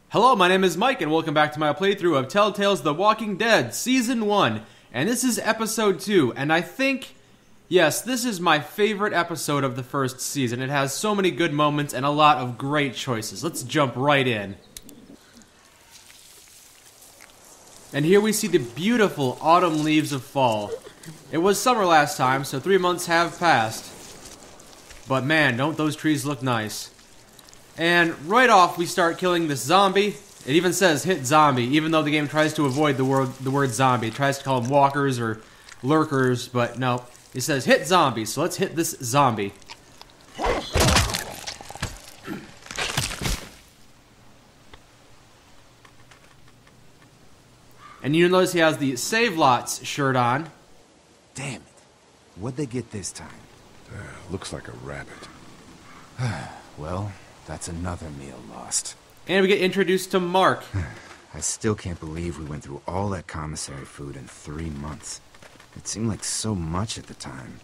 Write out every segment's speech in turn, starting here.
Hello, my name is Mike, and welcome back to my playthrough of Telltale's The Walking Dead, Season 1. And this is Episode 2, and I think, yes, this is my favorite episode of the first season. It has so many good moments and a lot of great choices. Let's jump right in. And here we see the beautiful autumn leaves of fall. It was summer last time, so 3 months have passed. But man, don't those trees look nice. And right off, we start killing this zombie. It even says hit zombie, even though the game tries to avoid the word zombie. It tries to call them walkers or lurkers, but no. It says hit zombie, so let's hit this zombie. And you notice he has the Save Lots shirt on. Damn it. What'd they get this time? Looks like a rabbit. Well, that's another meal lost. And we get introduced to Mark. I still can't believe we went through all that commissary food in 3 months. It seemed like so much at the time.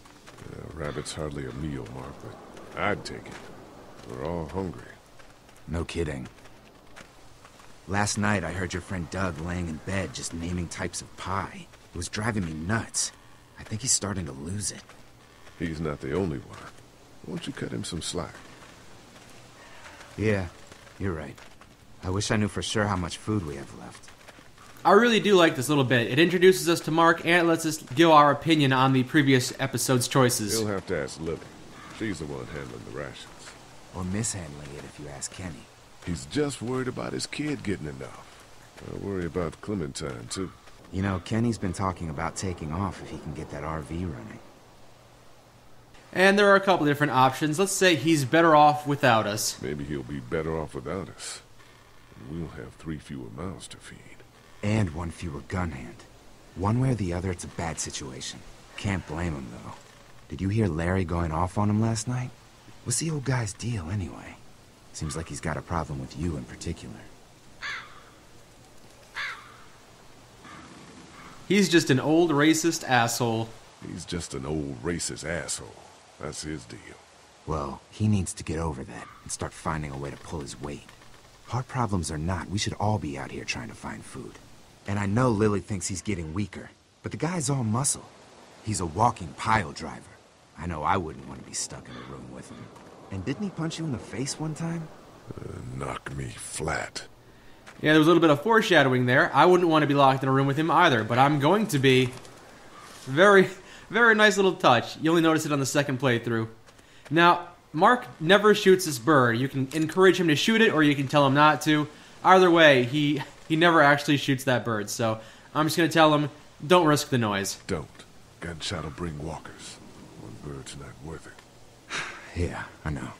Rabbit's hardly a meal, Mark, but I'd take it. We're all hungry. No kidding. Last night I heard your friend Doug laying in bed just naming types of pie. It was driving me nuts. I think he's starting to lose it. He's not the only one. Won't you cut him some slack? Yeah, you're right. I wish I knew for sure how much food we have left. I really do like this little bit. It introduces us to Mark and it lets us give our opinion on the previous episode's choices. You'll have to ask Lily. She's the one handling the rations. Or mishandling it if you ask Kenny. He's just worried about his kid getting enough. I worry about Clementine, too. You know, Kenny's been talking about taking off if he can get that RV running. And there are a couple different options. Let's say he's better off without us. Maybe he'll be better off without us. And we'll have 3 fewer mouths to feed. And 1 fewer gun hand. One way or the other, it's a bad situation. Can't blame him, though. Did you hear Larry going off on him last night? What's the old guy's deal, anyway? Seems like he's got a problem with you in particular. He's just an old racist asshole. He's just an old racist asshole. That's his deal. Well, he needs to get over that and start finding a way to pull his weight. Heart problems or not, we should all be out here trying to find food. And I know Lily thinks he's getting weaker, but the guy's all muscle. He's a walking pile driver. I know I wouldn't want to be stuck in a room with him. And didn't he punch you in the face one time? Knock me flat. Yeah, there was a little bit of foreshadowing there. I wouldn't want to be locked in a room with him either, but I'm going to be. Very nice little touch. You only notice it on the second playthrough. Now, Mark never shoots this bird. You can encourage him to shoot it, or you can tell him not to. Either way, he never actually shoots that bird, so I'm just going to tell him, don't risk the noise. Don't. Gunshot'll bring walkers. One bird's not worth it. Yeah, I know.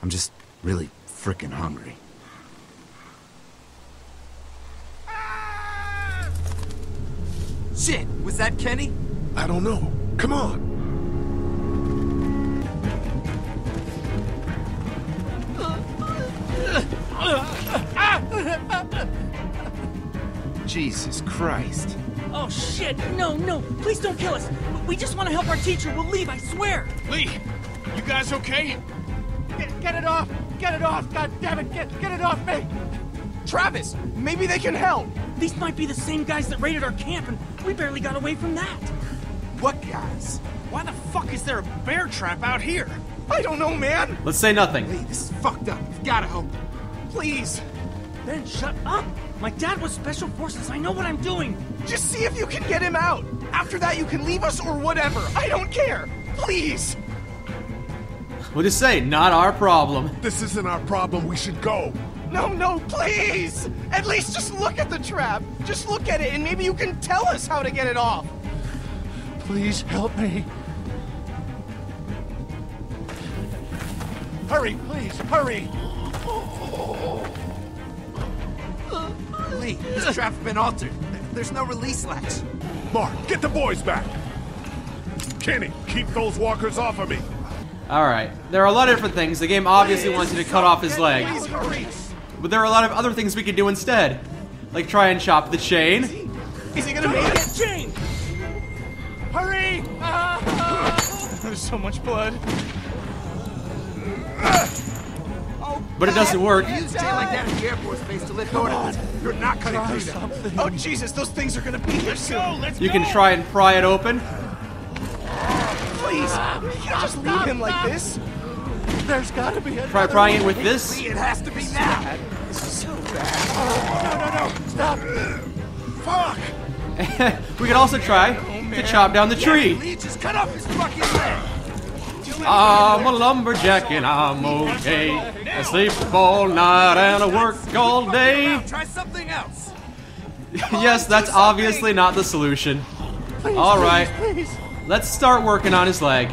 I'm just really frickin' hungry. Shit! Was that Kenny? I don't know. Come on. Jesus Christ. Oh shit! No, please don't kill us. We just want to help our teacher. We'll leave, I swear. Lee, you guys okay? Get it off! Get it off! God damn it! Get it off me! Travis, maybe they can help. These might be the same guys that raided our camp, and we barely got away from that. What guys? Why the fuck is there a bear trap out here? I don't know, man. Let's say nothing. Lee, this is fucked up. You've gotta help. Please, Ben, shut up. My dad was Special Forces. I know what I'm doing. just see if you can get him out. After that, you can leave us or whatever. I don't care. Please. We'll just say, not our problem. This isn't our problem. We should go. No, please. At least just look at the trap. Just look at it, and maybe you can tell us how to get it off. Please help me. Hurry, please, hurry. Lee, this trap's been altered. There's no release latch. Mark, get the boys back. Kenny, keep those walkers off of me. Alright, there are a lot of different things. The game obviously wants you to cut off his leg. Please hurry. But there are a lot of other things we could do instead. Like try and chop the chain. Is he gonna make it? Jane! Hurry! There's so much blood. Oh but it doesn't work. You stay like that at the Air Force Base to lift ordnance. You're not cutting through them. Oh, Jesus, those things are gonna be here soon. You can try and pry it open. Please, you can't just leave him like this. There's gotta be a... Try prying it with this. It has to be now. This is so bad. No, stop. Fuck. We could also try to chop down the tree. Lee, just cut off his fucking leg. I'm a lumberjack and I'm okay. I sleep all night and I work all day. Try something else. Yes, that's obviously not the solution. All right, let's start working on his leg.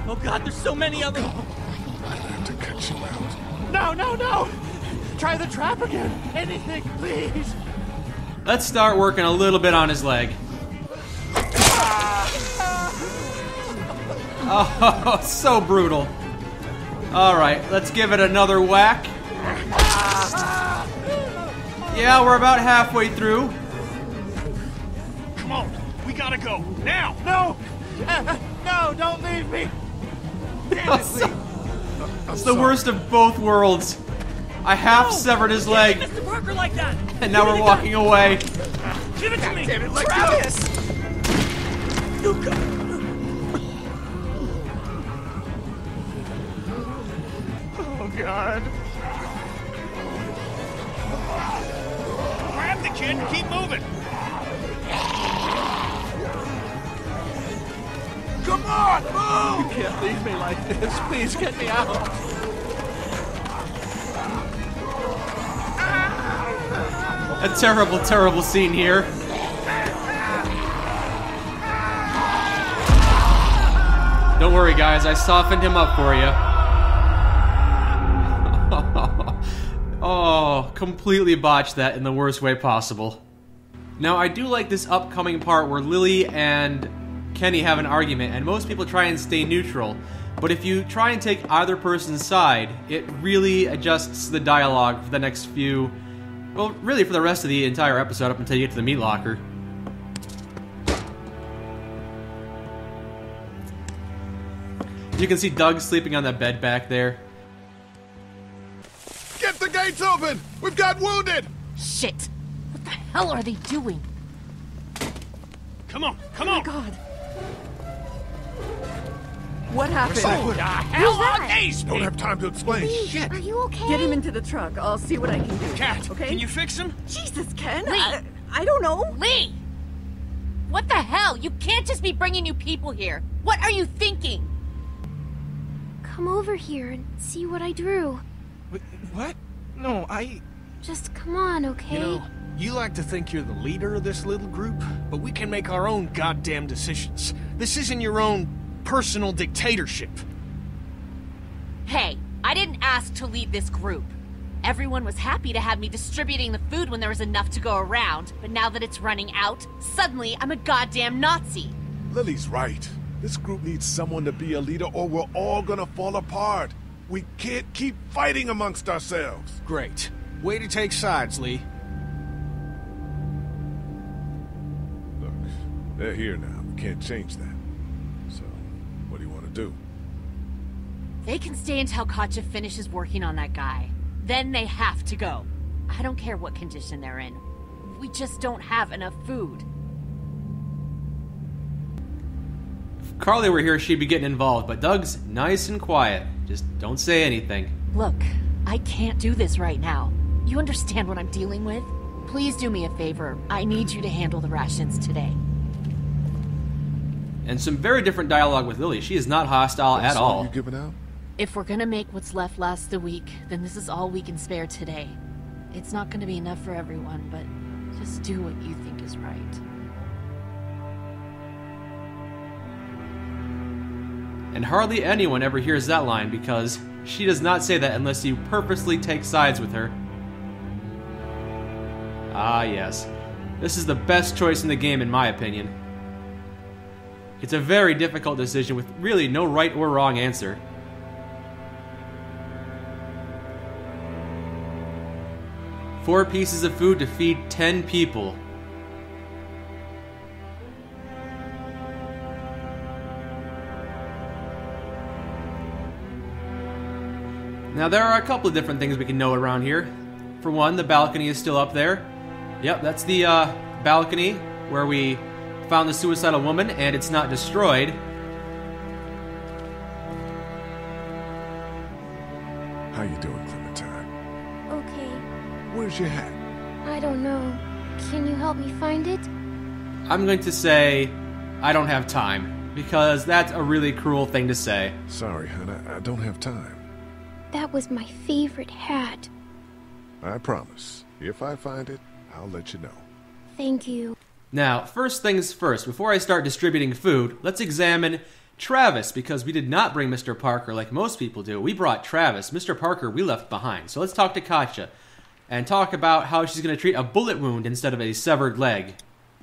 Oh God, there's so many of them. I have to cut you out. No. Try the trap again. Anything, please. Let's start working a little bit on his leg. Oh, so brutal. All right, let's give it another whack. Yeah, we're about halfway through. Come on, we gotta go now. No, don't leave me. It's the worst of both worlds. I half severed his leg, Mr. Parker like that. and now we're walking away. Give it to me. Damn it, let go. Travis. Oh God. Grab the kid and keep moving. Come on, move! You can't leave me like this. Please get me out. A terrible, terrible scene here. Don't worry, guys. I softened him up for you. Oh, completely botched that in the worst way possible. Now, I do like this upcoming part where Lily and Kenny have an argument, and most people try and stay neutral. But if you try and take either person's side, it really adjusts the dialogue for the next few... Well, really for the rest of the entire episode up until you get to the meat locker. You can see Doug sleeping on that bed back there. Get the gates open! We've got wounded! Shit! What the hell are they doing? Come on. Oh my God! What happened? Who the hell are these Don't people? have time to explain. Shit! Are you okay? Get him into the truck. I'll see what I can do. Cat, okay? can you fix him? Jesus, Ken. Lee. I don't know. Lee! What the hell? You can't just be bringing new people here. What are you thinking? Come over here and see what I drew. What? No, Just come on, okay? You know, you like to think you're the leader of this little group, but we can make our own goddamn decisions. This isn't your own personal dictatorship. Hey, I didn't ask to lead this group. Everyone was happy to have me distributing the food when there was enough to go around, but now that it's running out, suddenly I'm a goddamn Nazi. Lily's right. This group needs someone to be a leader or we're all gonna fall apart. We can't keep fighting amongst ourselves. Great. Way to take sides, Lee. Look, they're here now. We can't change that. So, what do you want to do? They can stay until Katja finishes working on that guy. Then they have to go. I don't care what condition they're in. We just don't have enough food. If Carly were here, she'd be getting involved, but Doug's nice and quiet. Just don't say anything. Look, I can't do this right now. You understand what I'm dealing with? Please do me a favor. I need you to handle the rations today. And some very different dialogue with Lily. She is not hostile at all. You giving out? If we're gonna make what's left last the week, then this is all we can spare today. It's not gonna be enough for everyone, but just do what you think is right. And hardly anyone ever hears that line because she does not say that unless you purposely take sides with her. Ah, yes. This is the best choice in the game, in my opinion. It's a very difficult decision with really no right or wrong answer. Four pieces of food to feed 10 people. Now, there are a couple of different things we can note around here. For one, the balcony is still up there. Yep, that's the balcony where we found the suicidal woman, and it's not destroyed. How you doing, Clementine? Okay. Where's your hat? I don't know. Can you help me find it? I'm going to say I don't have time, because that's a really cruel thing to say. Sorry, hon, I don't have time. That was my favorite hat. I promise. If I find it, I'll let you know. Thank you. Now, first things first, before I start distributing food, let's examine Travis, because we did not bring Mr. Parker like most people do. We brought Travis. Mr. Parker we left behind. So let's talk to Katjaa and talk about how she's going to treat a bullet wound instead of a severed leg.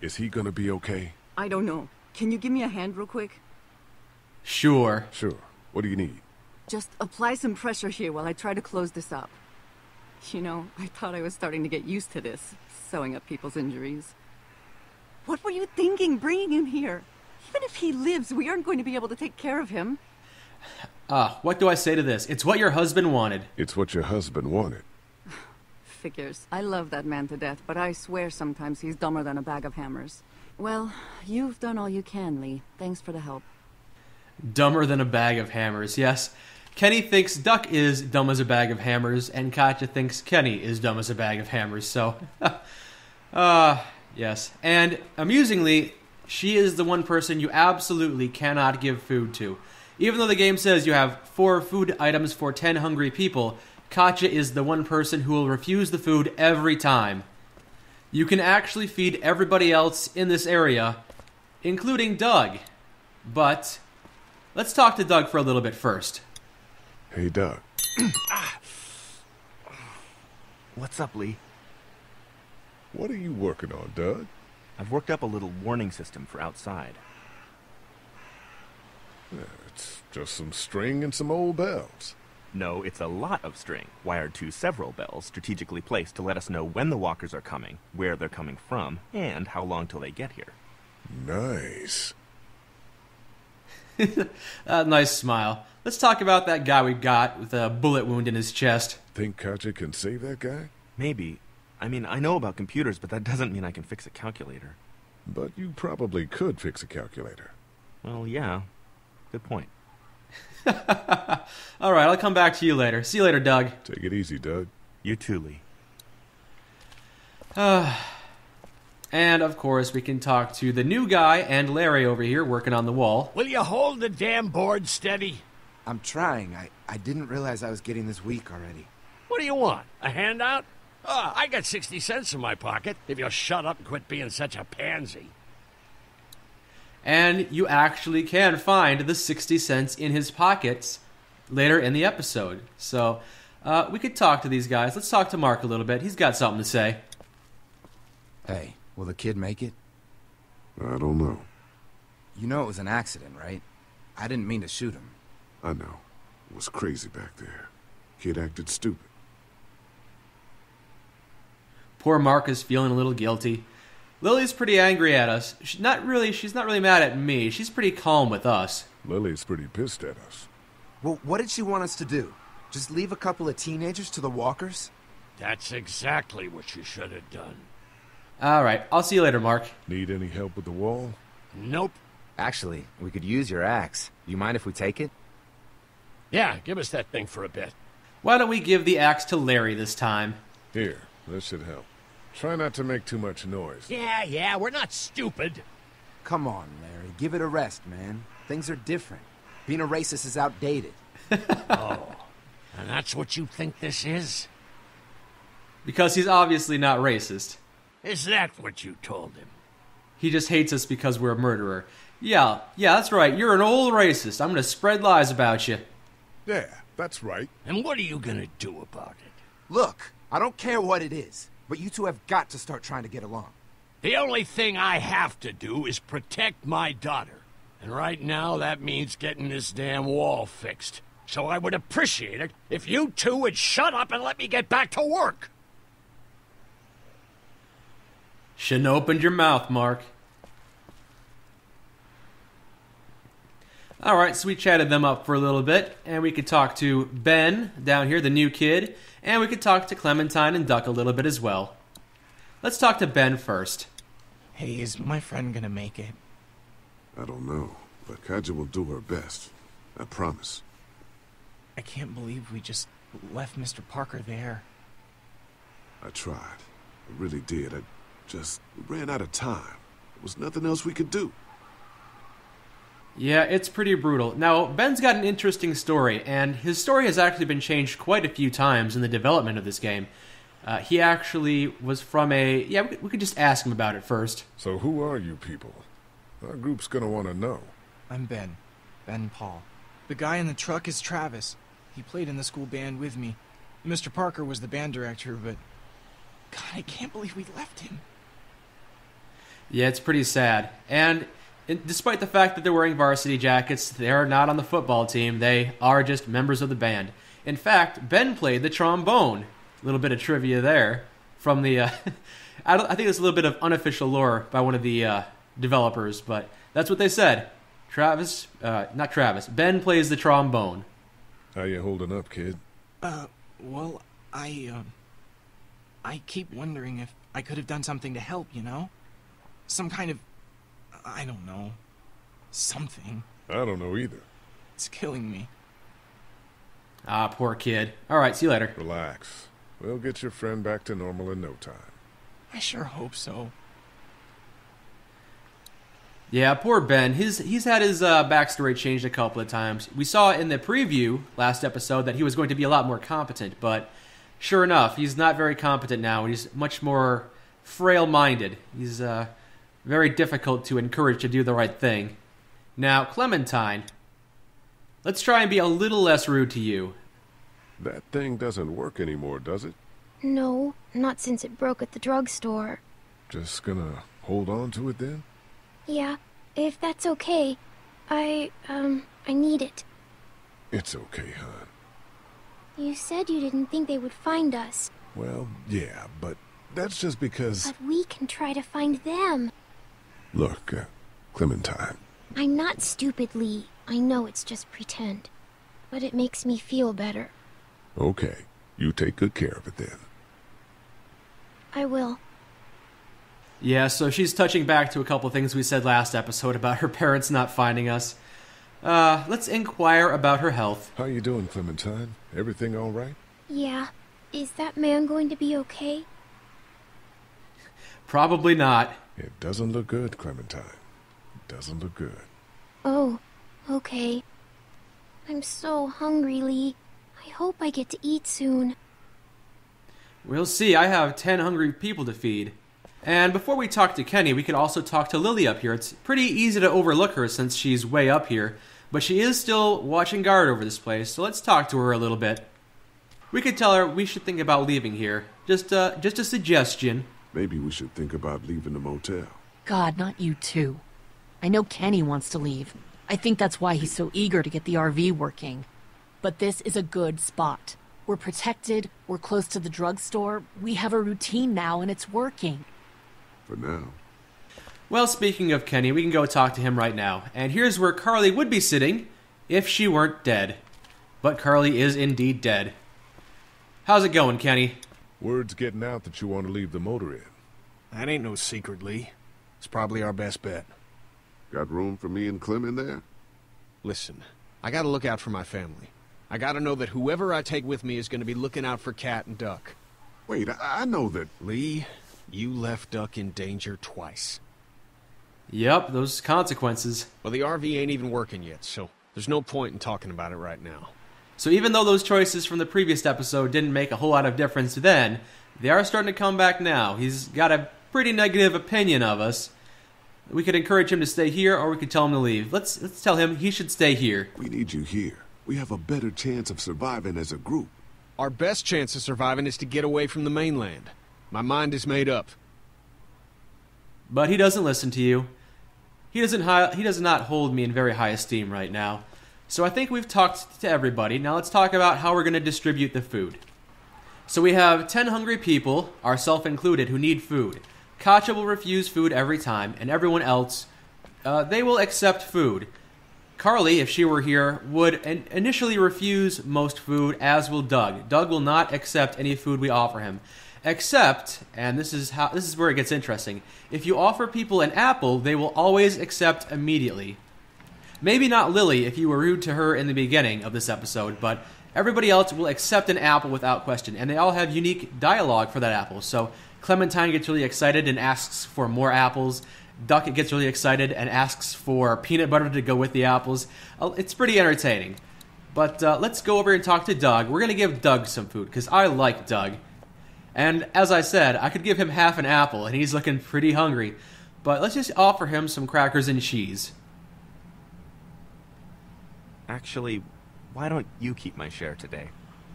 Is he gonna be okay? I don't know. Can you give me a hand real quick? Sure. Sure. What do you need? Just apply some pressure here while I try to close this up. You know, I thought I was starting to get used to this, sewing up people's injuries. What were you thinking, bringing him here? Even if he lives, we aren't going to be able to take care of him. What do I say to this? It's what your husband wanted. It's what your husband wanted. Figures. I love that man to death, but I swear sometimes he's dumber than a bag of hammers. Well, you've done all you can, Lee. Thanks for the help. Dumber than a bag of hammers, yes. Kenny thinks Duck is dumb as a bag of hammers, and Katjaa thinks Kenny is dumb as a bag of hammers, so... yes. And, amusingly, she is the one person you absolutely cannot give food to. Even though the game says you have 4 food items for 10 hungry people, Katjaa is the one person who will refuse the food every time. You can actually feed everybody else in this area, including Doug. But, let's talk to Doug for a little bit first. Hey, Doug. What's up, Lee? What are you working on, Doug? I've worked up a little warning system for outside. It's just some string and some old bells. No, it's a lot of string, wired to several bells strategically placed to let us know when the walkers are coming, where they're coming from, and how long till they get here. Nice. Nice smile. Let's talk about that guy we got with a bullet wound in his chest. Think Katjaa can save that guy? Maybe. I mean, I know about computers, but that doesn't mean I can fix a calculator. But you probably could fix a calculator. Well, yeah. Good point. All right, I'll come back to you later. See you later, Doug. Take it easy, Doug. You too, Lee. And, of course, we can talk to the new guy and Larry over here working on the wall. Will you hold the damn board steady? I'm trying. I didn't realize I was getting this weak already. What do you want? A handout? Oh, I got 60 cents in my pocket, if you'll shut up and quit being such a pansy. And you actually can find the 60 cents in his pockets later in the episode. So, we could talk to these guys. Let's talk to Mark a little bit. He's got something to say. Hey, will the kid make it? I don't know. You know it was an accident, right? I didn't mean to shoot him. I know. It was crazy back there. Kid acted stupid. Poor Mark is feeling a little guilty. Lily's pretty angry at us. She's not really mad at me. She's pretty calm with us. Lily's pretty pissed at us. Well, what did she want us to do? Just leave a couple of teenagers to the walkers? That's exactly what you should have done. All right, I'll see you later, Mark. Need any help with the wall? Nope. Actually, we could use your axe. Do you mind if we take it? Yeah, give us that thing for a bit. Why don't we give the axe to Larry this time? Here, this should help. Try not to make too much noise. Yeah, we're not stupid. Come on, Larry. Give it a rest, man. Things are different. Being a racist is outdated. Oh, and that's what you think this is? Because he's obviously not racist. Is that what you told him? He just hates us because we're a murderer. Yeah, that's right. You're an old racist. I'm going to spread lies about you. Yeah, that's right. And what are you going to do about it? Look, I don't care what it is, but you two have got to start trying to get along. The only thing I have to do is protect my daughter. And right now, that means getting this damn wall fixed. So I would appreciate it if you two would shut up and let me get back to work. Shouldn't have opened your mouth, Mark. Alright, so we chatted them up for a little bit, and we could talk to Ben down here, the new kid, and we could talk to Clementine and Duck a little bit as well. Let's talk to Ben first. Hey, is my friend gonna make it? I don't know, but Katja will do her best. I promise. I can't believe we just left Mr. Parker there. I tried. I really did. I just ran out of time. There was nothing else we could do. Yeah, it's pretty brutal. Now, Ben's got an interesting story, and his story has actually been changed quite a few times in the development of this game. He actually was from a... Yeah, we could just ask him about it first. So who are you people? Our group's gonna want to know. I'm Ben. Ben Paul. The guy in the truck is Travis. He played in the school band with me. Mr. Parker was the band director, but... God, I can't believe we left him. Yeah, it's pretty sad. And despite the fact that they're wearing varsity jackets, they're not on the football team. They are just members of the band. In fact, Ben played the trombone. A little bit of trivia there from the... I think it's a little bit of unofficial lore by one of the developers, but that's what they said. Not Travis. Ben plays the trombone. How you holding up, kid? Well, I keep wondering if I could have done something to help, you know? Some kind of... I don't know. Something. I don't know either. It's killing me. Ah, poor kid. Alright, see you later. Relax. We'll get your friend back to normal in no time. I sure hope so. Yeah, poor Ben. He's had his backstory changed a couple of times. We saw in the preview last episode that he was going to be a lot more competent, but sure enough, he's not very competent now. He's much more frail-minded. He's very difficult to encourage to do the right thing. Now, Clementine, let's try and be a little less rude to you. That thing doesn't work anymore, does it? No, not since it broke at the drugstore. Just gonna hold on to it then? Yeah, if that's okay. I need it. It's okay, hon. You said you didn't think they would find us. Well, yeah, but that's just because... But we can try to find them. Look, Clementine. I'm not stupid, Lee. I know it's just pretend. But it makes me feel better. Okay, you take good care of it then. I will. Yeah, so she's touching back to a couple things we said last episode about her parents not finding us. Let's inquire about her health. How you doing, Clementine? Everything all right? Yeah. Is that man going to be okay? Probably not. It doesn't look good, Clementine. It doesn't look good. Oh, okay. I'm so hungry, Lee. I hope I get to eat soon. We'll see. I have 10 hungry people to feed. And before we talk to Kenny, we could also talk to Lily up here. It's pretty easy to overlook her since she's way up here, but she is still watching guard over this place, so let's talk to her a little bit. We could tell her we should think about leaving here. Just a suggestion. Maybe we should think about leaving the motel. God, not you too. I know Kenny wants to leave. I think that's why he's so eager to get the RV working. But this is a good spot. We're protected, we're close to the drugstore, we have a routine now and it's working. For now. Well, speaking of Kenny, we can go talk to him right now. And here's where Carly would be sitting if she weren't dead. But Carly is indeed dead. How's it going, Kenny? Word's getting out that you want to leave the motor in. That ain't no secret, Lee. It's probably our best bet. Got room for me and Clem in there? Listen, I gotta look out for my family. I gotta know that whoever I take with me is gonna be looking out for Cat and Duck. Wait, I know that... Lee, you left Duck in danger twice. Yep, those consequences. Well, the RV ain't even working yet, so there's no point in talking about it right now. So even though those choices from the previous episode didn't make a whole lot of difference then, they are starting to come back now. He's got a pretty negative opinion of us. We could encourage him to stay here, or we could tell him to leave. Let's tell him he should stay here. We need you here. We have a better chance of surviving as a group. Our best chance of surviving is to get away from the mainland. My mind is made up. But he doesn't listen to you. He does not hold me in very high esteem right now. So I think we've talked to everybody. Now let's talk about how we're going to distribute the food. So we have 10 hungry people, ourselves included, who need food. Katja will refuse food every time, and everyone else, they will accept food. Carly, if she were here, would initially refuse most food, as will Doug. Doug will not accept any food we offer him. Except, and this is where it gets interesting, if you offer people an apple, they will always accept immediately. Maybe not Lily if you were rude to her in the beginning of this episode, but everybody else will accept an apple without question, and they all have unique dialogue for that apple. So Clementine gets really excited and asks for more apples. Duck gets really excited and asks for peanut butter to go with the apples. It's pretty entertaining. But let's go over and talk to Doug. We're going to give Doug some food, because I like Doug. And as I said, I could give him half an apple, and he's looking pretty hungry. But let's just offer him some crackers and cheese. Actually, why don't you keep my share today?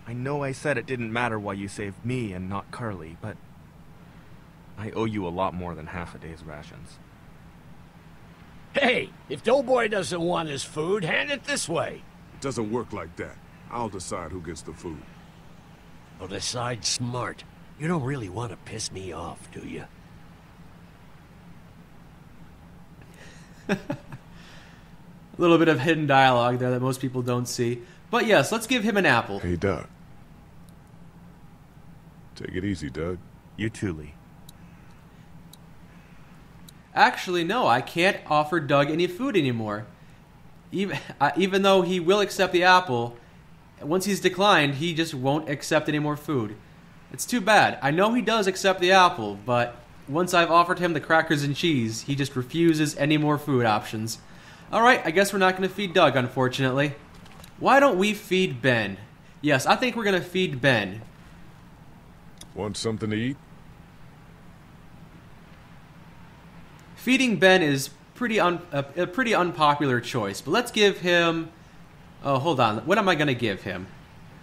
I know I said it didn't matter why you saved me and not Carly, but I owe you a lot more than half a day's rations. Hey, if Doughboy doesn't want his food, hand it this way. It doesn't work like that. I'll decide who gets the food. Well, decide smart. You don't really want to piss me off, do you? A little bit of hidden dialogue there that most people don't see. But yes, let's give him an apple. Hey, Doug. Take it easy, Doug. You too, Lee. Actually, no, I can't offer Doug any food anymore. Even though he will accept the apple, once he's declined, he just won't accept any more food. It's too bad. I know he does accept the apple, but once I've offered him the crackers and cheese, he just refuses any more food options. Alright, I guess we're not going to feed Doug, unfortunately. Why don't we feed Ben? Yes, I think we're going to feed Ben. Want something to eat? Feeding Ben is a pretty unpopular choice, but let's give him... Oh, hold on. What am I going to give him?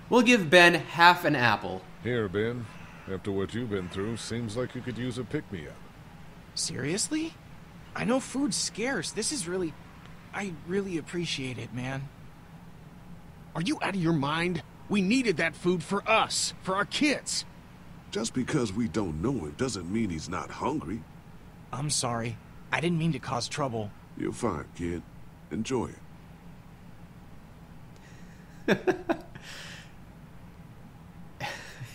We'll give Ben half an apple. Here, Ben. After what you've been through, seems like you could use a pick-me-up. Seriously? I know food's scarce. This is really... I really appreciate it, man. Are you out of your mind? We needed that food for us, for our kids. Just because we don't know him doesn't mean he's not hungry. I'm sorry. I didn't mean to cause trouble. You're fine, kid. Enjoy it.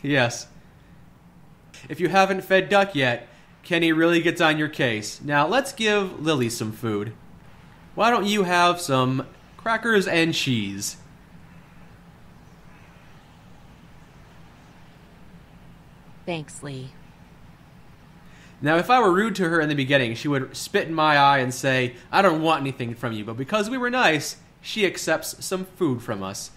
Yes. If you haven't fed Duck yet, Kenny really gets on your case. Now, let's give Lily some food. Why don't you have some crackers and cheese? Thanks, Lee. Now, if I were rude to her in the beginning, she would spit in my eye and say, I don't want anything from you. But because we were nice, she accepts some food from us.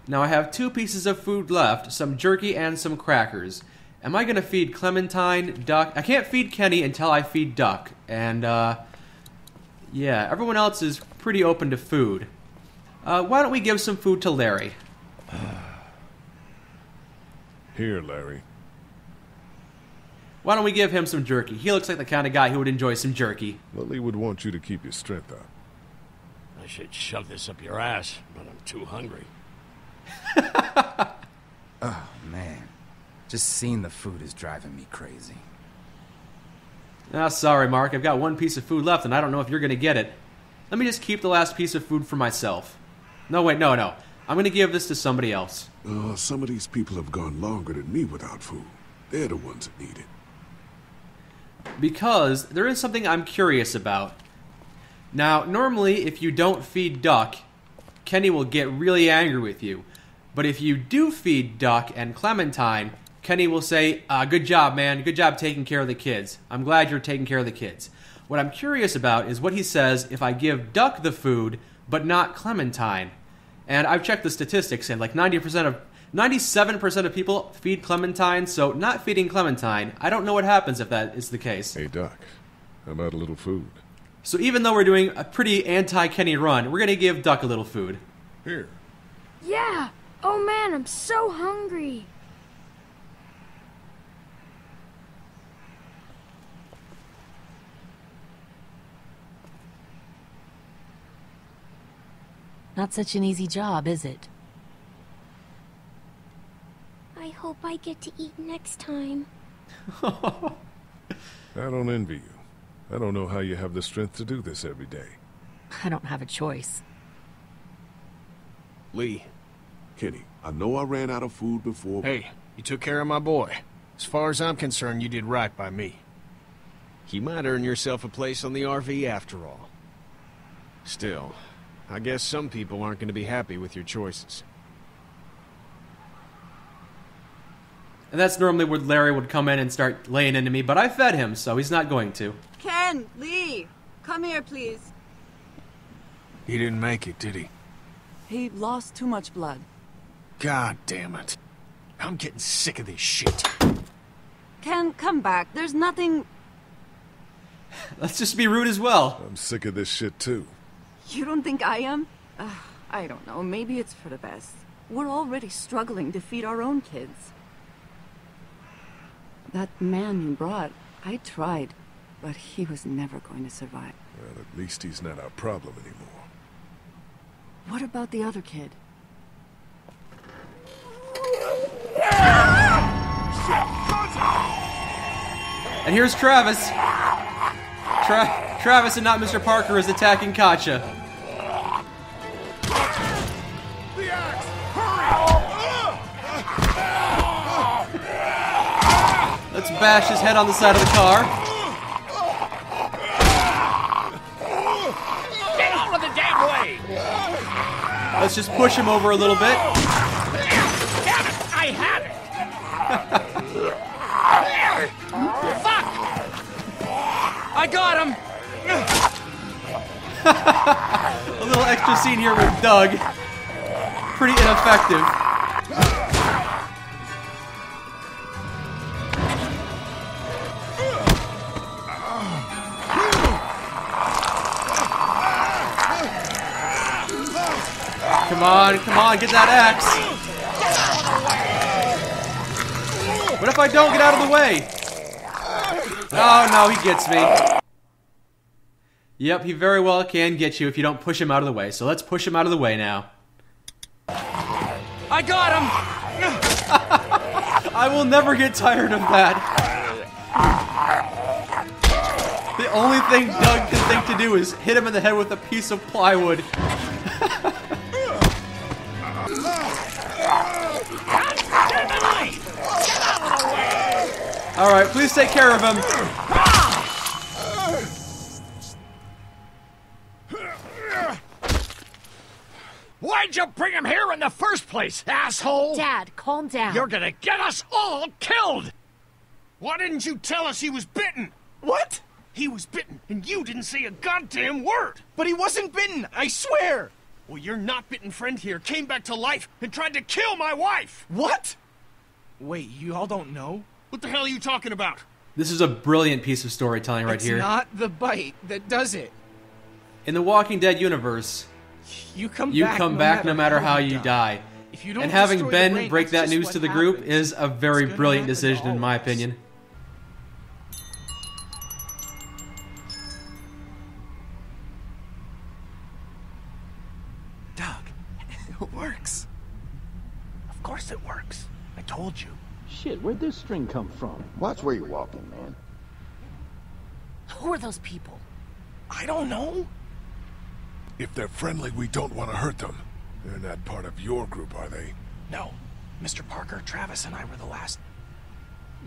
Now, I have 2 pieces of food left, some jerky and some crackers. Am I going to feed Clementine, Duck? I can't feed Kenny until I feed Duck. And, yeah, everyone else is pretty open to food. Why don't we give some food to Larry? Here, Larry. Why don't we give him some jerky? He looks like the kind of guy who would enjoy some jerky. Lily would want you to keep your strength up. I should shove this up your ass, but I'm too hungry. Oh, man. Just seeing the food is driving me crazy. Sorry, Mark. I've got 1 piece of food left, and I don't know if you're going to get it. Let me just keep the last piece of food for myself. No, wait, no. I'm going to give this to somebody else. Some of these people have gone longer than me without food. They're the ones that need it. Because there is something I'm curious about. Now, normally, if you don't feed Duck, Kenny will get really angry with you. But if you do feed Duck and Clementine, Kenny will say, good job, man. Good job taking care of the kids. I'm glad you're taking care of the kids. What I'm curious about is what he says if I give Duck the food, but not Clementine. And I've checked the statistics, and like 97% of people feed Clementine, so not feeding Clementine, I don't know what happens if that is the case. Hey, Doc, how about a little food? So even though we're doing a pretty anti-Kenny run, we're going to give Duck a little food. Here. Yeah! Oh man, I'm so hungry! Not such an easy job, is it? I hope I get to eat next time. I don't envy you. I don't know how you have the strength to do this every day. I don't have a choice. Lee. Kenny, I know I ran out of food before. Hey, you took care of my boy. As far as I'm concerned, you did right by me. You might earn yourself a place on the RV after all. Still, I guess some people aren't going to be happy with your choices. And that's normally where Larry would come in and start laying into me, but I fed him, so he's not going to. Ken, Lee, come here, please. He didn't make it, did he? He lost too much blood. God damn it. I'm getting sick of this shit. Ken, come back. There's nothing... Let's just be rude as well. I'm sick of this shit, too. You don't think I am? I don't know. Maybe it's for the best. We're already struggling to feed our own kids. That man you brought, I tried, but he was never going to survive. Well, at least he's not our problem anymore. What about the other kid? And here's Travis. Travis and not Mr. Parker is attacking Katja. The axe! Hurry! Let's bash his head on the side of the car. Get out of the damn way! Let's just push him over a little bit. Damn it! I had it! Fuck! I got him! A little extra scene here with Doug. Pretty ineffective. Come on, get that axe. What if I don't get out of the way? Oh, no, he gets me. Yep, he very well can get you if you don't push him out of the way. So let's push him out of the way now. I got him! I will never get tired of that. The only thing Doug can think to do is hit him in the head with a piece of plywood. Alright, please take care of him. Why'd you bring him here in the first place, asshole? Dad, calm down. You're gonna get us all killed! Why didn't you tell us he was bitten? What? He was bitten, and you didn't say a goddamn word! But he wasn't bitten, I swear! Well, your not-bitten friend here came back to life and tried to kill my wife! What? Wait, you all don't know? What the hell are you talking about? This is a brilliant piece of storytelling right here. It's not the bite that does it. In the Walking Dead universe, you come back no matter how you die. If you don't and having destroy Ben the brain, break that's that just news what to the group happens. is a very It's gonna brilliant happen decision in my always. opinion. Doug, it works. Of course it works. I told you. Shit, where'd this string come from? Watch where you're walking, man. Who are those people? I don't know. If they're friendly, we don't want to hurt them. They're not part of your group, are they? No. Mr. Parker, Travis, and I were the last.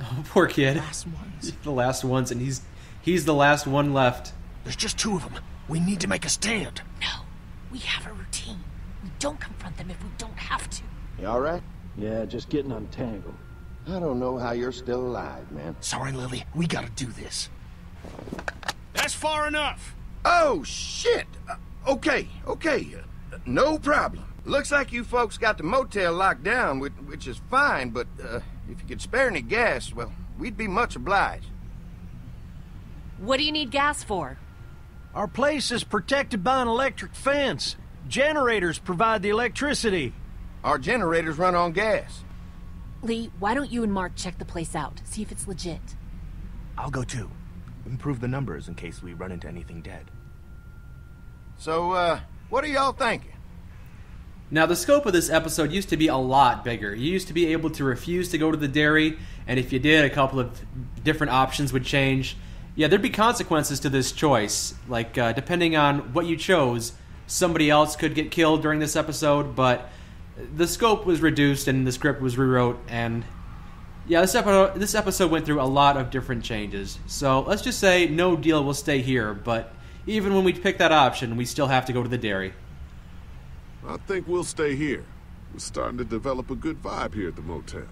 Oh, poor kid. Last ones. The last ones, and he's the last one left. There's just two of them. We need to make a stand. No, we have a routine. We don't confront them if we don't have to. You alright? Yeah, just getting untangled. I don't know how you're still alive, man. Sorry, Lily. We gotta do this. That's far enough. Oh, shit! Okay. No problem. Looks like you folks got the motel locked down, which is fine, but if you could spare any gas, well, we'd be much obliged. What do you need gas for? Our place is protected by an electric fence. Generators provide the electricity. Our generators run on gas. Lee, why don't you and Mark check the place out, see if it's legit? I'll go too. Improve the numbers in case we run into anything dead. So, what are y'all thinking? Now, the scope of this episode used to be a lot bigger. You used to be able to refuse to go to the dairy, and if you did, a couple of different options would change. Yeah, there'd be consequences to this choice. Like, depending on what you chose, somebody else could get killed during this episode, but the scope was reduced and the script was rewrote, and yeah, this episode went through a lot of different changes. So let's just say no deal will stay here, but even when we pick that option, we still have to go to the dairy. I think we'll stay here. We're starting to develop a good vibe here at the motel.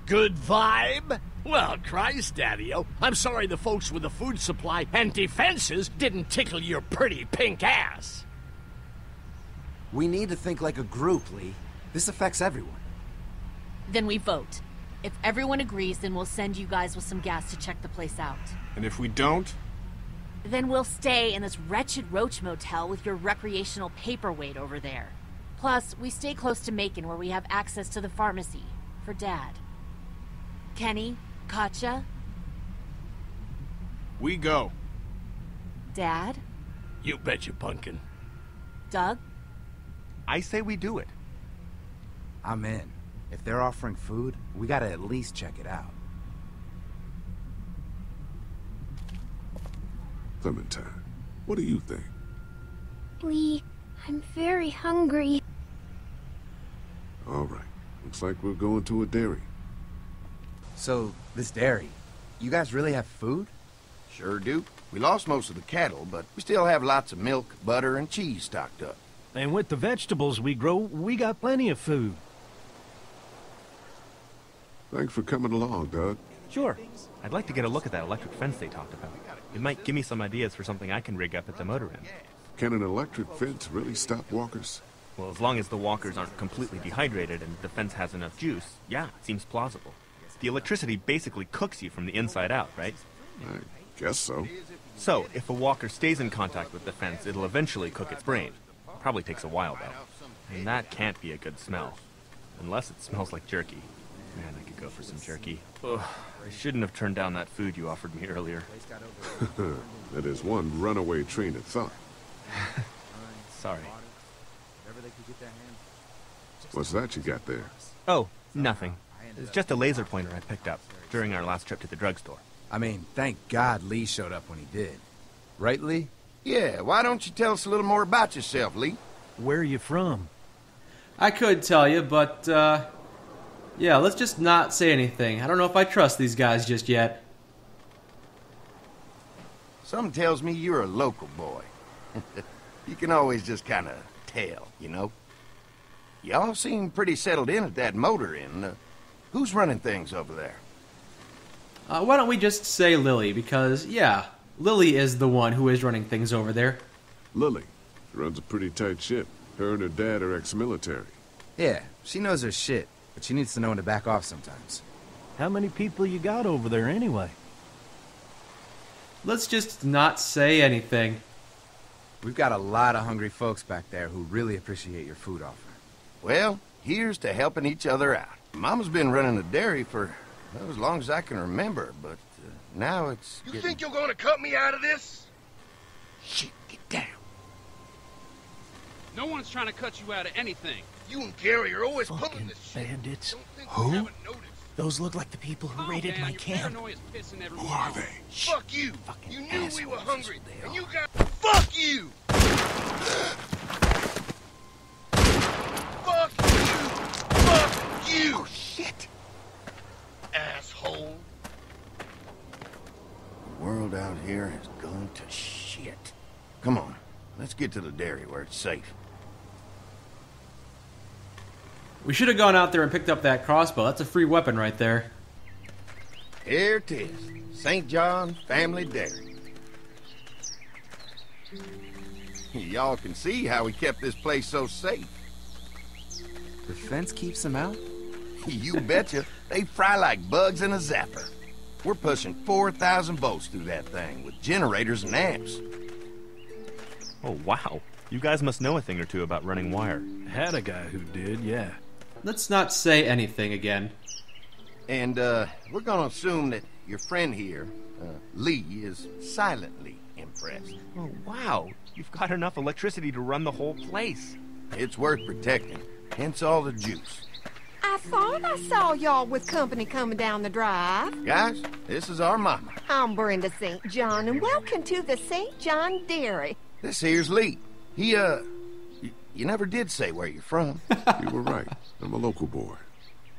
Good vibe? Well, Christ, Daddy-o, I'm sorry the folks with the food supply and defenses didn't tickle your pretty pink ass. We need to think like a group, Lee. This affects everyone. Then we vote. If everyone agrees, then we'll send you guys with some gas to check the place out. And if we don't? Then we'll stay in this wretched roach motel with your recreational paperweight over there. Plus, we stay close to Macon where we have access to the pharmacy. For Dad. Kenny? Katja? We go. Dad? You betcha, Pumpkin. Doug? I say we do it. I'm in. If they're offering food, we gotta at least check it out. Clementine, what do you think? Lee, I'm very hungry. All right. Looks like we're going to a dairy. So, this dairy, you guys really have food? Sure do. We lost most of the cattle, but we still have lots of milk, butter, and cheese stocked up. And with the vegetables we grow, we got plenty of food. Thanks for coming along, Doug. Sure. I'd like to get a look at that electric fence they talked about. It might give me some ideas for something I can rig up at the motor inn. Can an electric fence really stop walkers? Well, as long as the walkers aren't completely dehydrated and the fence has enough juice, yeah, it seems plausible. The electricity basically cooks you from the inside out, right? I guess so. So, if a walker stays in contact with the fence, it'll eventually cook its brain. Probably takes a while, though. And that can't be a good smell. Unless it smells like jerky. Man, I could go for some jerky. Ugh, I shouldn't have turned down that food you offered me earlier. That is one runaway train of thought. Sorry. What's that you got there? Oh, nothing. It's just a laser pointer I picked up during our last trip to the drugstore. I mean, thank God Lee showed up when he did. Right, Lee? Yeah, why don't you tell us a little more about yourself, Lee? Where are you from? I could tell you, but, yeah, let's just not say anything. I don't know if I trust these guys just yet. Something tells me you're a local boy. You can always just kind of tell, you know? Y'all seem pretty settled in at that motor inn. Who's running things over there? Why don't we just say Lily, because, yeah, Lily is the one who is running things over there. Lily. She runs a pretty tight ship. Her and her dad are ex-military. Yeah, she knows her shit, but she needs to know when to back off sometimes. How many people you got over there anyway? Let's just not say anything. We've got a lot of hungry folks back there who really appreciate your food offer. Well, here's to helping each other out. Mama's been running a dairy for well, as long as I can remember, but now it's You think you're gonna cut me out of this? Shit, get down. No one's trying to cut you out of anything. You and Gary are always pulling this shit. Bandits. Who? Those look like the people who raided my camp. Who are they? Fuck you! Fucking You knew we were assholes, hungry, they and are. you got... Fuck you! Fuck you! Fuck you! Oh, shit. Asshole. The world out here has gone to shit. Come on, let's get to the dairy where it's safe. We should have gone out there and picked up that crossbow. That's a free weapon right there. Here it is. St. John Family Dairy. Y'all can see how we kept this place so safe. The fence keeps them out? You betcha. They fry like bugs in a zapper. We're pushing 4,000 volts through that thing with generators and amps. Oh, wow. You guys must know a thing or two about running wire. Had a guy who did, yeah. Let's not say anything again. And, we're gonna assume that your friend here, Lee, is silently impressed. Oh, wow. You've got enough electricity to run the whole place. It's worth protecting, hence all the juice. I thought I saw y'all with company coming down the drive. Guys, this is our mama. I'm Brenda St. John, and welcome to the St. John Dairy. This here's Lee. He, You never did say where you're from. You were right. I'm a local boy.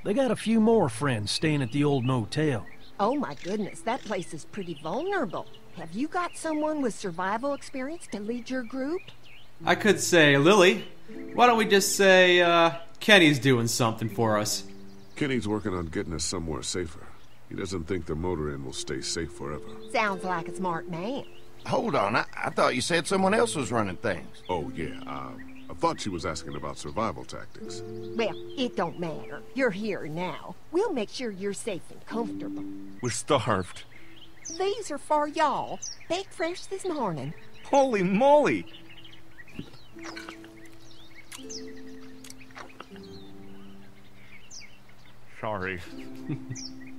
They got a few more friends staying at the old motel. Oh my goodness, that place is pretty vulnerable. Have you got someone with survival experience to lead your group? I could say, Lily, why don't we just say, Kenny's doing something for us? Kenny's working on getting us somewhere safer. He doesn't think the motor inn will stay safe forever. Sounds like a smart man. Hold on, I thought you said someone else was running things. Oh, yeah, I thought she was asking about survival tactics. Well, it don't matter. You're here now. We'll make sure you're safe and comfortable. We're starved. These are for y'all. Baked fresh this morning. Holy moly! Sorry.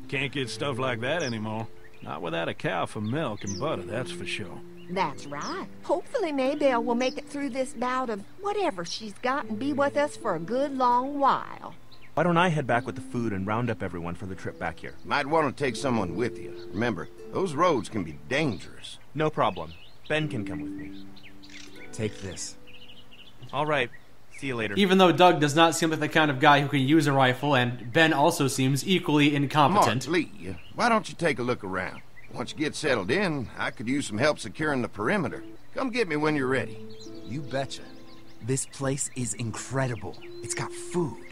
Can't get stuff like that anymore. Not without a cow for milk and butter, that's for sure. That's right. Hopefully Maybelle will make it through this bout of whatever she's got and be with us for a good long while. Why don't I head back with the food and round up everyone for the trip back here? Might want to take someone with you. Remember, those roads can be dangerous. No problem. Ben can come with me. Take this. All right. See you later. Even though Doug does not seem like the kind of guy who can use a rifle, and Ben also seems equally incompetent. Mark, Lee, why don't you take a look around? Once you get settled in, I could use some help securing the perimeter. Come get me when you're ready. You betcha. This place is incredible. It's got food.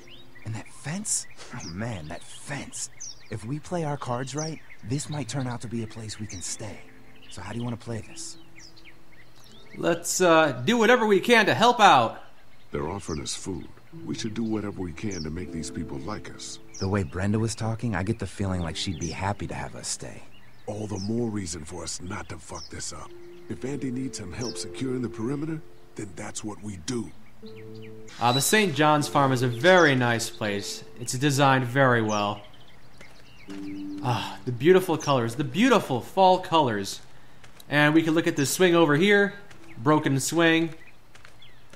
And that fence? Oh man, that fence. If we play our cards right, this might turn out to be a place we can stay. So how do you want to play this? Let's do whatever we can to help out. They're offering us food. We should do whatever we can to make these people like us. The way Brenda was talking, I get the feeling like she'd be happy to have us stay. All the more reason for us not to fuck this up. If Andy needs some help securing the perimeter, then that's what we do. The St. John's Farm is a very nice place. It's designed very well. The beautiful colors, the beautiful fall colors. And we can look at the swing over here. Broken swing.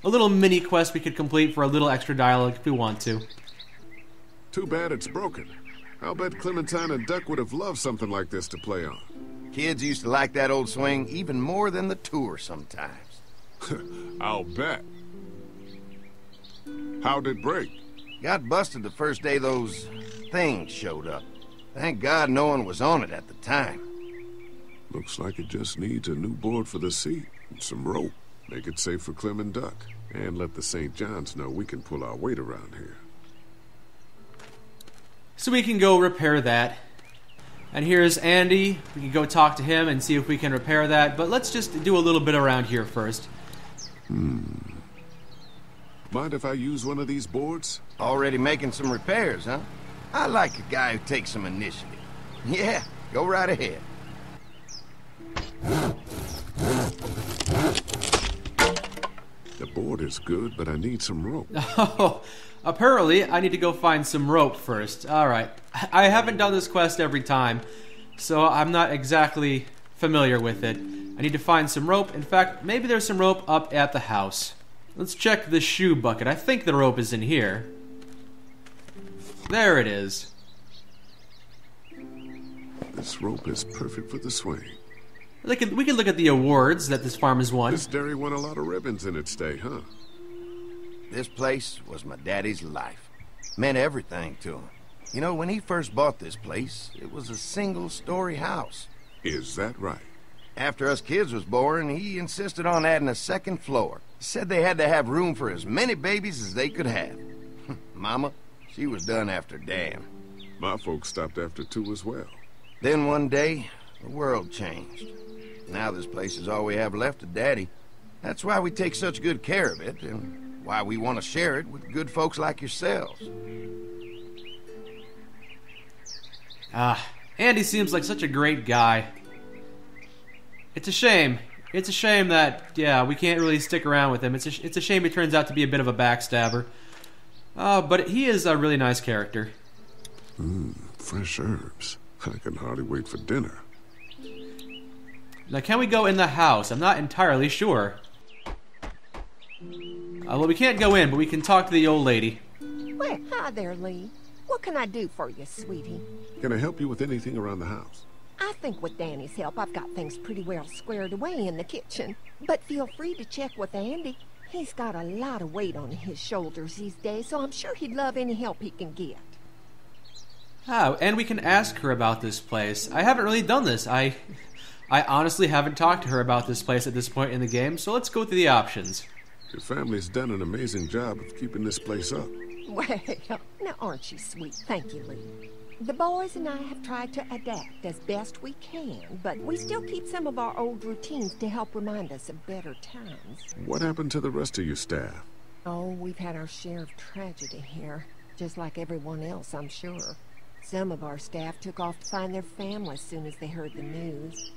A little mini quest we could complete for a little extra dialogue if we want to. Too bad it's broken. I'll bet Clementine and Duck would have loved something like this to play on. Kids used to like that old swing even more than the tour sometimes. I'll bet. How'd it break? Got busted the first day those things showed up. Thank God no one was on it at the time. Looks like it just needs a new board for the seat and some rope. Make it safe for Clem and Duck. And let the St. John's know we can pull our weight around here. So we can go repair that. And here's Andy. We can go talk to him and see if we can repair that. But let's just do a little bit around here first. Mind if I use one of these boards? Already making some repairs, huh? I like a guy who takes some initiative. Yeah, go right ahead. The board is good, but I need some rope. Oh, apparently I need to go find some rope first. Alright, I haven't done this quest every time, so I'm not exactly familiar with it. I need to find some rope. In fact, maybe there's some rope up at the house. Let's check the shoe bucket. I think the rope is in here. There it is. This rope is perfect for the swing. We can look at the awards that this farm has won. This dairy won a lot of ribbons in its day, huh? This place was my daddy's life. Meant everything to him. You know, when he first bought this place, it was a single-story house. Is that right? After us kids was born, he insisted on adding a second floor. Said they had to have room for as many babies as they could have. Mama, she was done after Dan. My folks stopped after 2 as well. Then one day, the world changed. Now this place is all we have left of Daddy. That's why we take such good care of it, and why we want to share it with good folks like yourselves. Andy seems like such a great guy. It's a shame. It's a shame that, yeah, we can't really stick around with him. It's a shame he turns out to be a bit of a backstabber. But he is a really nice character. Fresh herbs. I can hardly wait for dinner. Now, can we go in the house? I'm not entirely sure. Well, we can't go in, but we can talk to the old lady. Well, hi there, Lee. What can I do for you, sweetie? Can I help you with anything around the house? I think with Danny's help, I've got things pretty well squared away in the kitchen. But feel free to check with Andy. He's got a lot of weight on his shoulders these days, so I'm sure he'd love any help he can get. Oh, and we can ask her about this place. I haven't really done this. I honestly haven't talked to her about this place at this point in the game, so let's go through the options. Your family's done an amazing job of keeping this place up. Well, now aren't you sweet? Thank you, Lee. The boys and I have tried to adapt as best we can, but we still keep some of our old routines to help remind us of better times. What happened to the rest of your staff? Oh, we've had our share of tragedy here, just like everyone else, I'm sure. Some of our staff took off to find their families as soon as they heard the news.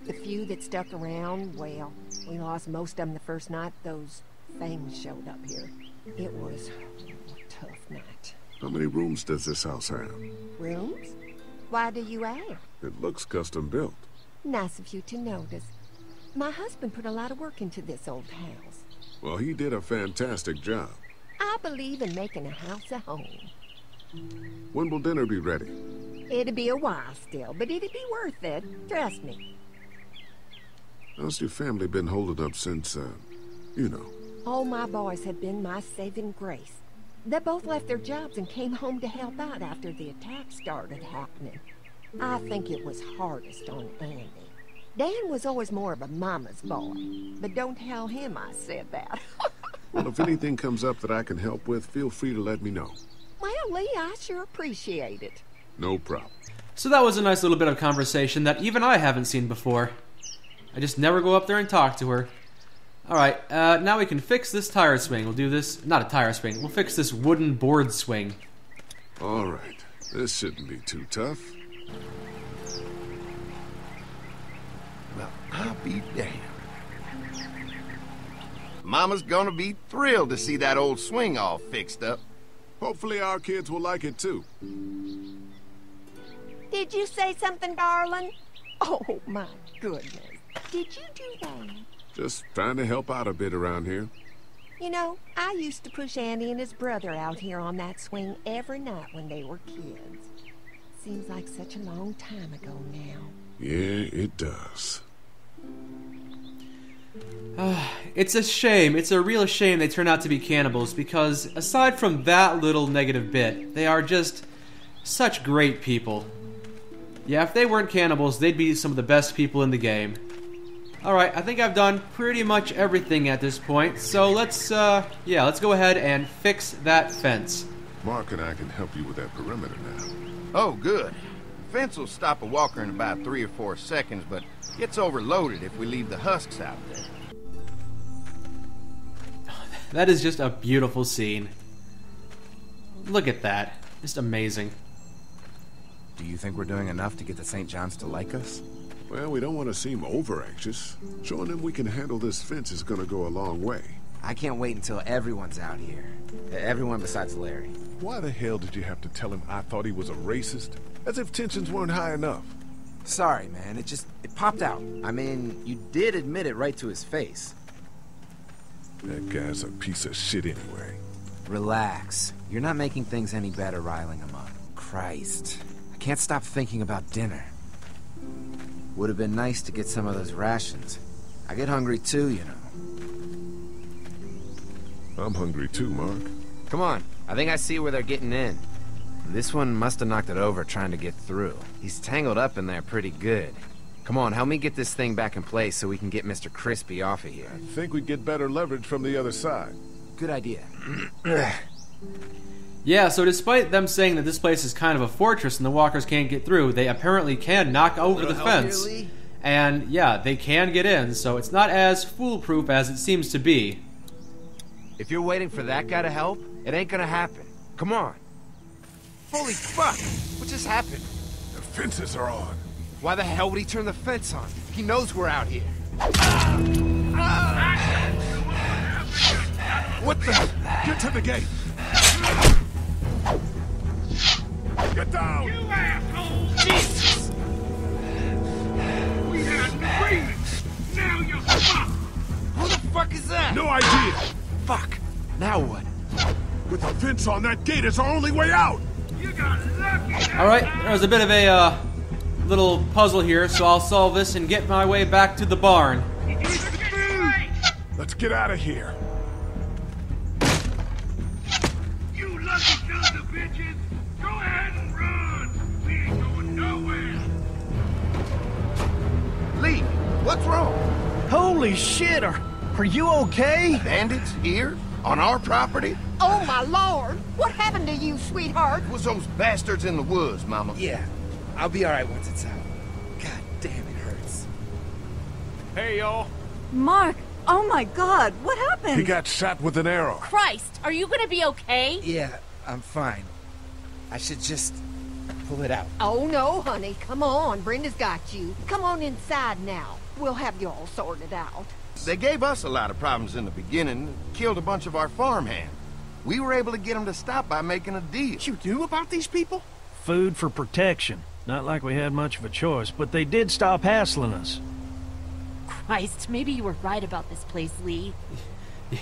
The few that stuck around, well, we lost most of them the first night those things showed up here. It was a tough night. How many rooms does this house have? Rooms? Why do you ask? It looks custom built. Nice of you to notice. My husband put a lot of work into this old house. Well, he did a fantastic job. I believe in making a house a home. When will dinner be ready? It'll be a while still, but it'll be worth it. Trust me. How's your family been holding up since, you know? All my boys have been my saving grace. They both left their jobs and came home to help out after the attack started happening. I think it was hardest on Andy. Dan was always more of a mama's boy, but don't tell him I said that. Well, if anything comes up that I can help with, feel free to let me know. Well, Lee, I sure appreciate it. No problem. So that was a nice little bit of conversation that even I haven't seen before. I just never go up there and talk to her. Alright, now we can fix this tire swing. We'll do this, not a tire swing, we'll fix this wooden board swing. Alright, this shouldn't be too tough. Well, I'll be damned. Mama's gonna be thrilled to see that old swing all fixed up. Hopefully our kids will like it too. Did you say something, darling? Oh, my goodness. Did you do that? Just trying to help out a bit around here. You know, I used to push Andy and his brother out here on that swing every night when they were kids. Seems like such a long time ago now. Yeah, it does. It's a shame. It's a real shame they turn out to be cannibals because aside from that little negative bit, they are just such great people. Yeah, if they weren't cannibals, they'd be some of the best people in the game. Alright, I think I've done pretty much everything at this point, so let's go ahead and fix that fence. Mark and I can help you with that perimeter now. Oh, good. The fence will stop a walker in about 3 or 4 seconds, but gets overloaded if we leave the husks out there. That is just a beautiful scene. Look at that. Just amazing. Do you think we're doing enough to get the St. John's to like us? Well, we don't want to seem over-anxious. Showing them we can handle this fence is going to go a long way. I can't wait until everyone's out here. Everyone besides Larry. Why the hell did you have to tell him I thought he was a racist? As if tensions weren't high enough. Sorry, man. It popped out. I mean, you did admit it right to his face. That guy's a piece of shit anyway. Relax. You're not making things any better riling him up. Christ. I can't stop thinking about dinner. Would have been nice to get some of those rations. I get hungry too, you know. I'm hungry too, Mark. Come on. I think I see where they're getting in. This one must have knocked it over trying to get through. He's tangled up in there pretty good. Come on, help me get this thing back in place so we can get Mr. Crispy off of here. I think we'd get better leverage from the other side. Good idea. Yeah, so despite them saying that this place is kind of a fortress and the walkers can't get through, they apparently can knock over the fence. And yeah, they can get in, so it's not as foolproof as it seems to be. If you're waiting for that guy to help, it ain't gonna happen. Come on. Holy fuck! What just happened? The fences are on. Why the hell would he turn the fence on? He knows we're out here. What the? Get to the gate! Get down! You asshole! Jesus! We had an agreement! Now you're fucked! Who the fuck is that? No idea! Fuck! Now what? With the fence on that gate, it's our only way out! You got lucky! Alright, there's a bit of a little puzzle here, so I'll solve this and get my way back to the barn. Let's get out of here. bitches! Go ahead and run! We ain't going nowhere! Lee, what's wrong? Holy shit, are you okay? Bandits here? On our property? Oh, my lord! What happened to you, sweetheart? It was those bastards in the woods, Mama. Yeah, I'll be alright once it's out. God damn, it hurts. Hey, y'all. Mark, oh my God, what happened? He got shot with an arrow. Christ, are you gonna be okay? Yeah, I'm fine. I should just pull it out. Oh, no, honey. Come on. Brenda's got you. Come on inside now. We'll have you all sorted out. They gave us a lot of problems in the beginning, killed a bunch of our farmhands. We were able to get them to stop by making a deal. You knew about these people? Food for protection. Not like we had much of a choice, but they did stop hassling us. Christ, maybe you were right about this place, Lee.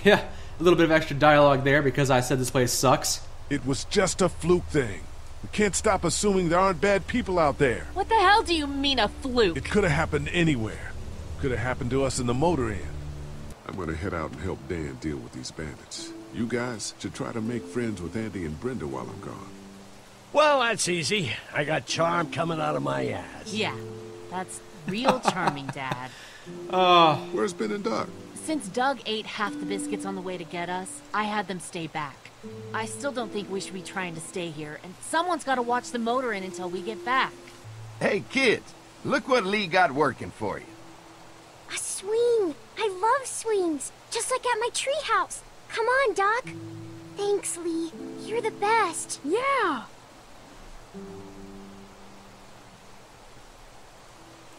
Yeah, a little bit of extra dialogue there because I said this place sucks. It was just a fluke thing. We can't stop assuming there aren't bad people out there. What the hell do you mean a fluke? It could have happened anywhere. Could have happened to us in the motor inn. I'm gonna head out and help Dan deal with these bandits. You guys should try to make friends with Andy and Brenda while I'm gone. Well, that's easy. I got charm coming out of my ass. Yeah, that's real charming, Dad. Where's Ben and Doug? Since Doug ate half the biscuits on the way to get us, I had them stay back. I still don't think we should be trying to stay here, and someone's got to watch the motor inn until we get back. Hey, kids, look what Lee got working for you. A swing. I love swings. Just like at my treehouse. Come on, Doc. Thanks, Lee. You're the best. Yeah.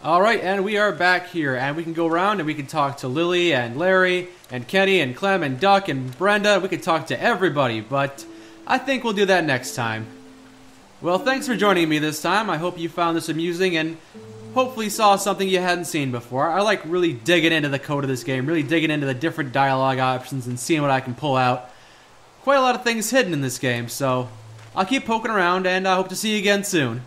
Alright, and we are back here, and we can go around and we can talk to Lily and Larry and Kenny and Clem and Duck and Brenda. We can talk to everybody, but I think we'll do that next time. Well, thanks for joining me this time. I hope you found this amusing and hopefully saw something you hadn't seen before. I like really digging into the code of this game, really digging into the different dialogue options and seeing what I can pull out. Quite a lot of things hidden in this game, so I'll keep poking around and I hope to see you again soon.